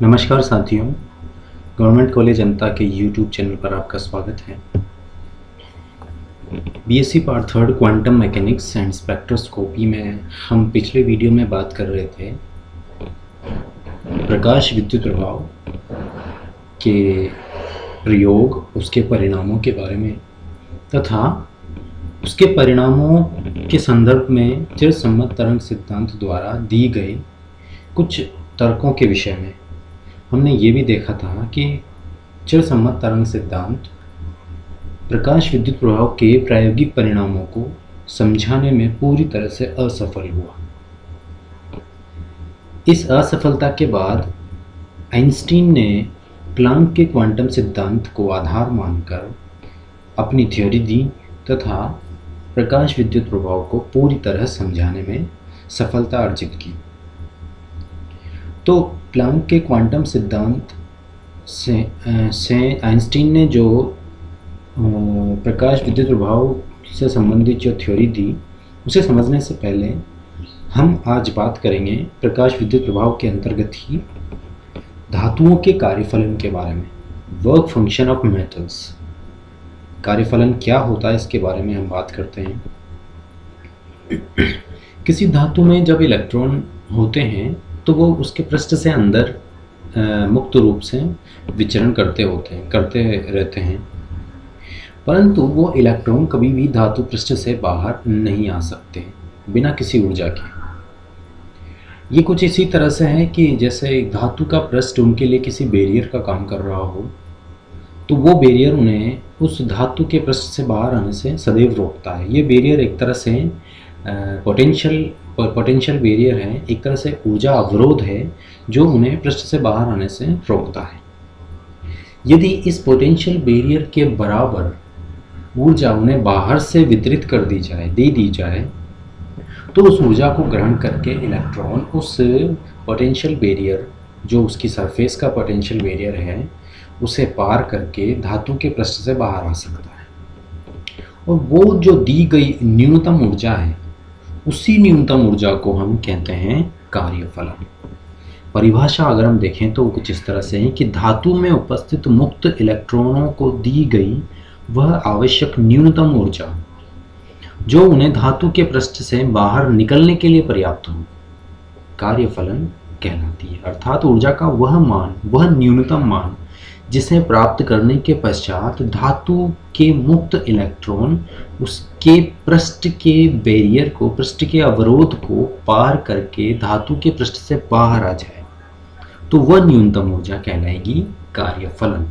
नमस्कार साथियों, government college जनता के यूट्यूब चैनल पर आपका स्वागत है। BSc part third quantum mechanics and spectroscopy में हम पिछले वीडियो में बात कर रहे थे प्रकाश विद्युत प्रभाव के प्रयोग, उसके परिणामों के बारे में तथा उसके परिणामों के संदर्भ में चिरसम्मत तरंग सिद्धांत द्वारा दी गई कुछ तर्कों के विषय में। हमने ये भी देखा था कि चिरसम्मत तरंग सिद्धांत प्रकाश विद्युत प्रभाव के प्रायोगिक परिणामों को समझाने में पूरी तरह से असफल हुआ। इस असफलता के बाद आइंस्टीन ने प्लांक के क्वांटम सिद्धांत को आधार मानकर अपनी थ्योरी दी तथा प्रकाश विद्युत प्रभाव को पूरी तरह समझाने में सफलता अर्जित की। तो प्लांक के क्वांटम सिद्धांत से आइंस्टीन ने जो प्रकाश विद्युत प्रभाव से संबंधित जो थ्योरी दी, उसे समझने से पहले हम आज बात करेंगे प्रकाश विद्युत प्रभाव के अंतर्गत ही धातुओं के कार्यफलन के बारे में। वर्क फंक्शन ऑफ मेटल्स, कार्यफलन क्या होता है इसके बारे में हम बात करते हैं। किसी धातु में जब इलेक्ट्रॉन होते हैं तो वो उसके पृष्ठ से अंदर मुक्त रूप से विचरण करते रहते हैं, परंतु वो इलेक्ट्रॉन कभी भी धातु पृष्ठ से बाहर नहीं आ सकते बिना किसी ऊर्जा के। ये कुछ इसी तरह से है कि जैसे धातु का पृष्ठ उनके लिए किसी बैरियर का काम कर रहा हो, तो वो बैरियर उन्हें उस धातु के पृष्ठ से बाहर आने से सदैव रोकता है। ये बैरियर एक तरह से पोटेंशियल बैरियर है, एक तरह से ऊर्जा अवरोध है जो उन्हें पृष्ठ से बाहर आने से रोकता है। यदि इस पोटेंशियल बैरियर के बराबर ऊर्जा उन्हें बाहर से वितरित दे दी जाए, तो उस ऊर्जा को ग्रहण करके इलेक्ट्रॉन उस पोटेंशियल बैरियर, जो उसकी सरफेस का पोटेंशियल बैरियर है, उसे पार करके धातु के पृष्ठ से बाहर आ सकता है। और वो जो दी गई न्यूनतम ऊर्जा है, उसी न्यूनतम ऊर्जा को हम कहते हैं कार्यफलन। परिभाषा अगर हम देखें तो कुछ इस तरह से है कि धातु में उपस्थित मुक्त इलेक्ट्रॉनों को दी गई वह आवश्यक न्यूनतम ऊर्जा जो उन्हें धातु के पृष्ठ से बाहर निकलने के लिए पर्याप्त हो, कार्यफलन कहलाती है। अर्थात ऊर्जा का वह न्यूनतम मान जिसे प्राप्त करने के पश्चात धातु के मुक्त इलेक्ट्रॉन उसके पृष्ठ के बैरियर को, पृष्ठ के अवरोध को पार करके धातु के पृष्ठ से बाहर आ जाए, तो वह न्यूनतम ऊर्जा कहलाएगी कार्यफलन।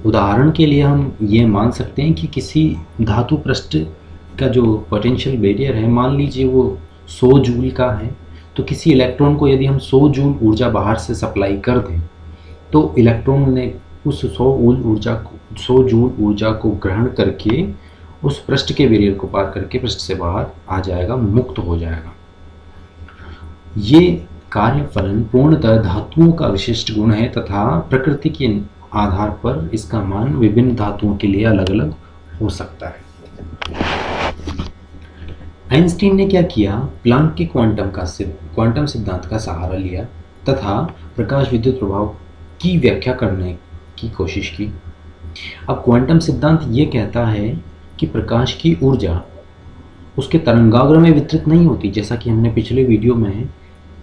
उदाहरण के लिए हम ये मान सकते हैं कि किसी धातु पृष्ठ का जो पोटेंशियल बैरियर है, मान लीजिए वो 100 जूल का है, तो किसी इलेक्ट्रॉन को यदि हम 100 जूल ऊर्जा बाहर से सप्लाई कर दें, तो इलेक्ट्रॉन ने उस 100 जूल ऊर्जा को ग्रहण करके उस पृष्ठ के बैरियर को पार करके पृष्ठ से बाहर आ जाएगा, मुक्त हो जाएगा। ये कार्यफलन पूर्णतः धातुओं का विशिष्ट गुण है तथा प्रकृति के आधार पर इसका मान विभिन्न धातुओं के लिए अलग अलग हो सकता है। आइंस्टीन ने क्या किया, प्लांक के क्वांटम सिद्धांत का सहारा लिया तथा प्रकाश विद्युत प्रभाव की व्याख्या करने की कोशिश की। अब क्वांटम सिद्धांत ये कहता है कि प्रकाश की ऊर्जा उसके तरंगाग्र में वितरित नहीं होती, जैसा कि हमने पिछले वीडियो में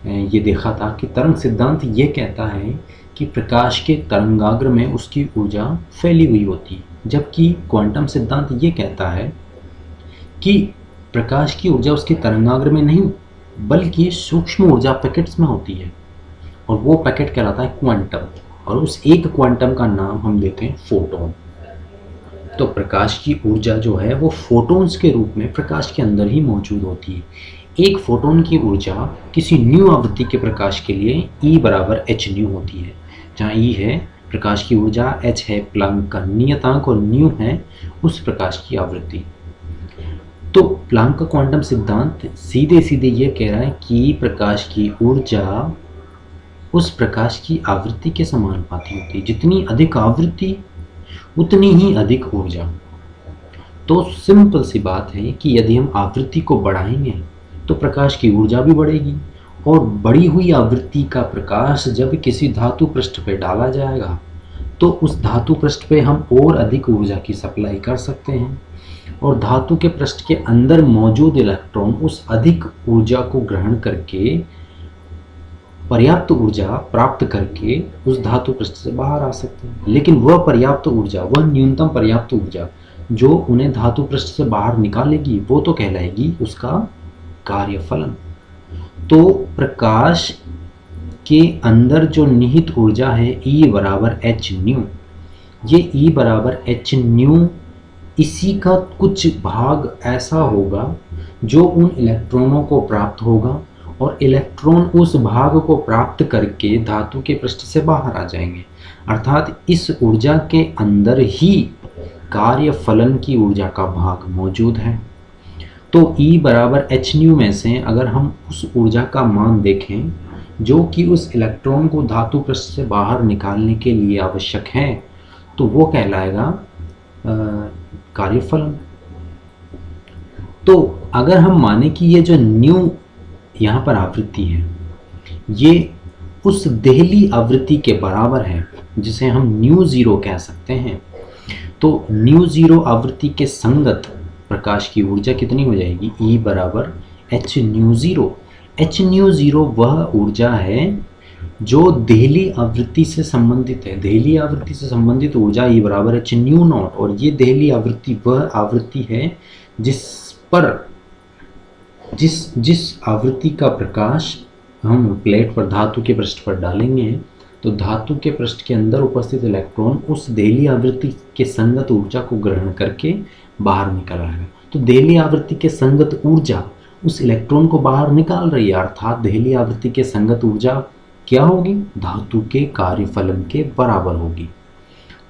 ये देखा था कि तरंग सिद्धांत ये कहता है कि प्रकाश के तरंगाग्र में उसकी ऊर्जा फैली हुई होती है, जबकि क्वांटम सिद्धांत ये कहता है कि प्रकाश की ऊर्जा उसके तरंगाग्र में नहीं बल्कि सूक्ष्म ऊर्जा पैकेट्स में होती है, और वो पैकेट कहलाता है क्वांटम, और उस एक क्वांटम का नाम हम देते हैं फोटोन। तो प्रकाश की ऊर्जा जो है वो फोटोन्स के रूप में प्रकाश के अंदर ही मौजूद होती है। एक फोटोन की ऊर्जा किसी न्यू आवृत्ति के प्रकाश के लिए E बराबर h न्यू होती है, जहाँ E है प्रकाश की ऊर्जा, h है प्लांक का नियतांक और न्यू है उस प्रकाश की आवृत्ति। तो प्लांक का क्वांटम सिद्धांत सीधे सीधे ये कह रहा है कि प्रकाश की ऊर्जा उस प्रकाश की आवृत्ति के समानुपाती होती है। जितनी अधिक आवृत्ति उतनी ही अधिक ऊर्जा। तो सिंपल सी बात है कि यदि हम आवृत्ति को बढ़ाएंगे तो प्रकाश की ऊर्जा भी बढ़ेगी और बढ़ी हुई आवृत्ति का प्रकाश जब किसी धातु पृष्ठ पे डाला जाएगा तो उस धातु पृष्ठ पे हम और अधिक ऊर्जा की सप्लाई कर सकते हैं और धातु के पृष्ठ के अंदर मौजूद इलेक्ट्रॉन उस अधिक ऊर्जा को ग्रहण करके पर्याप्त ऊर्जा प्राप्त करके उस धातु पृष्ठ से बाहर आ सकते हैं। लेकिन वह पर्याप्त ऊर्जा, वह न्यूनतम पर्याप्त ऊर्जा जो उन्हें धातु पृष्ठ से बाहर निकालेगी वो तो कहलाएगी उसका कार्यफलन। तो प्रकाश के अंदर जो निहित ऊर्जा है E बराबर एच न्यू, ये E बराबर एच न्यू इसी का कुछ भाग ऐसा होगा जो उन इलेक्ट्रॉनों को प्राप्त होगा और इलेक्ट्रॉन उस भाग को प्राप्त करके धातु के पृष्ठ से बाहर आ जाएंगे। अर्थात इस ऊर्जा के अंदर ही कार्यफलन की ऊर्जा का भाग मौजूद है। तो E बराबर एच न्यू में से अगर हम उस ऊर्जा का मान देखें जो कि उस इलेक्ट्रॉन को धातु पृष्ठ से बाहर निकालने के लिए आवश्यक है तो वो कहलाएगा कार्यफलन। तो अगर हम माने कि ये जो न्यू यहाँ पर आवृत्ति है ये उस देहली आवृत्ति के बराबर है जिसे हम न्यू ज़ीरो कह सकते हैं, तो न्यू ज़ीरो आवृत्ति के संगत प्रकाश की ऊर्जा कितनी हो जाएगी? E बराबर H new zero. H new zero वह ऊर्जा है जो देहली आवृत्ति से संबंधित है। देहली आवृत्ति से संबंधित ऊर्जा E बराबर एच न्यू नॉट, और ये देहली आवृत्ति वह आवृत्ति है जिस पर जिस आवृत्ति का प्रकाश हम प्लेट पर धातु के पृष्ठ पर डालेंगे तो धातु के पृष्ठ के अंदर उपस्थित इलेक्ट्रॉन उस देहली आवृत्ति के संगत ऊर्जा को ग्रहण करके बाहर निकल आएगा। तो देहली आवृत्ति के संगत ऊर्जा उस इलेक्ट्रॉन को बाहर निकाल रही है, अर्थात देहली आवृत्ति के संगत ऊर्जा क्या होगी? धातु के कार्यफलन के बराबर होगी।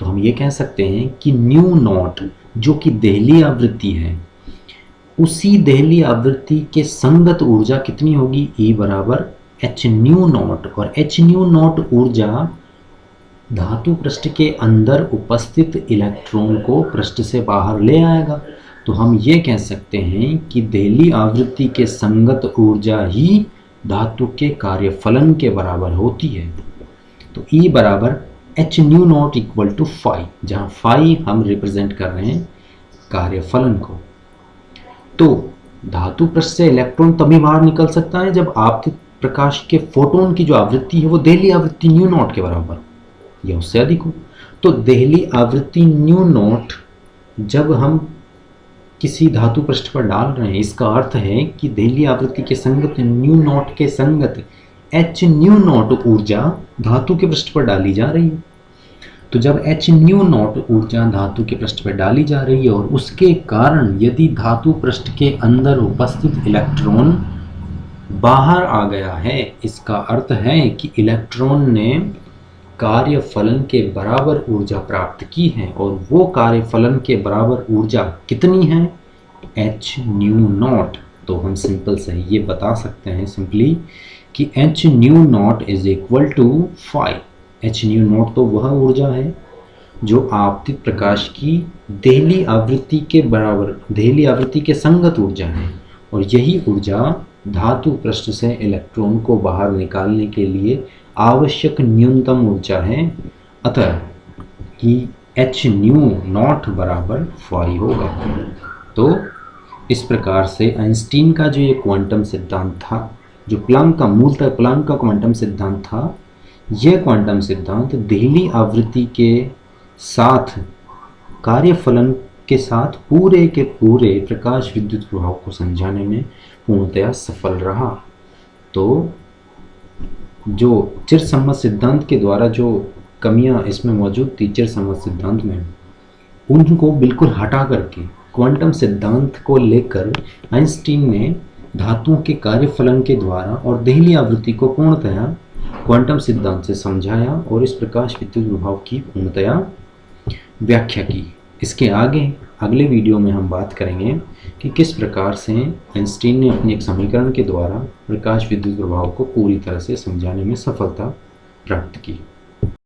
तो हम ये कह सकते हैं कि न्यू नॉट जो कि देहली आवृत्ति है उसी देहली आवृत्ति के संगत ऊर्जा कितनी होगी? E बराबर एच न्यू नॉट, और एच न्यू नॉट ऊर्जा धातु पृष्ठ के अंदर उपस्थित इलेक्ट्रॉन को पृष्ठ से बाहर ले आएगा। तो हम ये कह सकते हैं कि देहली आवृत्ति के संगत ऊर्जा ही धातु के कार्यफलन के बराबर होती है। तो E बराबर H nu naught equal to phi, जहाँ फाई हम रिप्रेजेंट कर रहे हैं कार्यफलन को। तो धातु पृष्ठ से इलेक्ट्रॉन तभी बाहर निकल सकता है जब आपतित प्रकाश के फोटोन की जो आवृत्ति है वो देहली आवृत्ति न्यू नॉट के बराबर या उससे अधिक हो। तो देहली आवृत्ति न्यू नॉट जब हम किसी धातु पृष्ठ पर डाल रहे हैं इसका अर्थ है कि देहली आवृत्ति के संगत न्यू नॉट के संगत एच न्यू नॉट ऊर्जा धातु के पृष्ठ पर डाली जा रही है। तो जब एच न्यू नॉट ऊर्जा धातु के पृष्ठ पर डाली जा रही है और उसके कारण यदि धातु पृष्ठ के अंदर उपस्थित इलेक्ट्रॉन बाहर आ गया है, इसका अर्थ है कि इलेक्ट्रॉन ने कार्यफलन के बराबर ऊर्जा प्राप्त की है, और वो कार्यफलन के बराबर ऊर्जा कितनी है? H nu naught. तो हम सिंपल से ये बता सकते हैं सिंपली कि H nu naught is equal to phi. H nu naught तो वह ऊर्जा है जो आपतित प्रकाश की देहली आवृत्ति के बराबर, देहली आवृत्ति के संगत ऊर्जा है, और यही ऊर्जा धातु पृष्ठ से इलेक्ट्रॉन को बाहर निकालने के लिए आवश्यक न्यूनतम ऊर्जा है। अतः कि एच न्यू नॉट बराबर फाई होगा। तो इस प्रकार से आइंस्टीन का जो ये क्वांटम सिद्धांत था, जो प्लांक का मूलतः प्लांक का क्वांटम सिद्धांत था, यह क्वांटम सिद्धांत देहली आवृत्ति के साथ कार्यफलन के साथ पूरे के पूरे प्रकाश विद्युत प्रभाव को समझाने में पूर्णतया सफल रहा। तो जो चिरसम्मत सिद्धांत के द्वारा जो कमियां इसमें मौजूद थी चिरसम्मत सिद्धांत में, उनको बिल्कुल हटा करके क्वांटम सिद्धांत को लेकर आइंस्टीन ने धातुओं के कार्यफलन के द्वारा और देहली आवृत्ति को पूर्णतया क्वांटम सिद्धांत से समझाया और इस प्रकाश विद्युत प्रभाव की पूर्णतया व्याख्या की। इसके आगे अगले वीडियो में हम बात करेंगे कि किस प्रकार से आइंस्टीन ने अपने एक समीकरण के द्वारा प्रकाश विद्युत प्रभाव को पूरी तरह से समझाने में सफलता प्राप्त की।